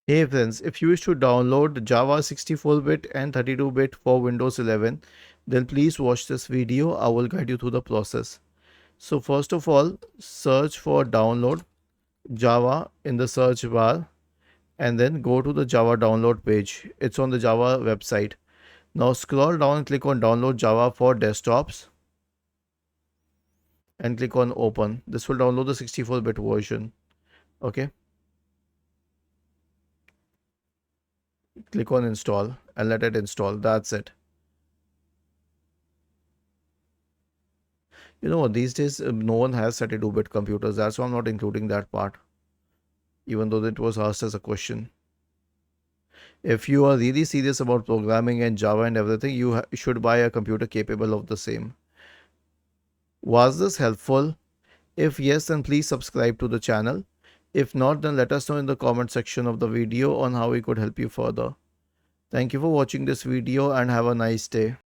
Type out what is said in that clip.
Hey friends, if you wish to download Java 64-bit and 32-bit for Windows 11, then please watch this video. I will guide you through the process. So first of all, search for download Java in the search bar and then go to the Java download page. It's on the Java website. Now scroll down and click on download Java for desktops and click on open. This will download the 64-bit version. Okay, click on install and let it install. That's it. You know what, these days no one has 32-bit computers. That's why I'm not including that part, even though it was asked as a question. If you are really serious about programming and Java and everything, you should buy a computer capable of the same. Was this helpful? If yes, then please subscribe to the channel. If not, then let us know in the comment section of the video on how we could help you further. Thank you for watching this video and have a nice day.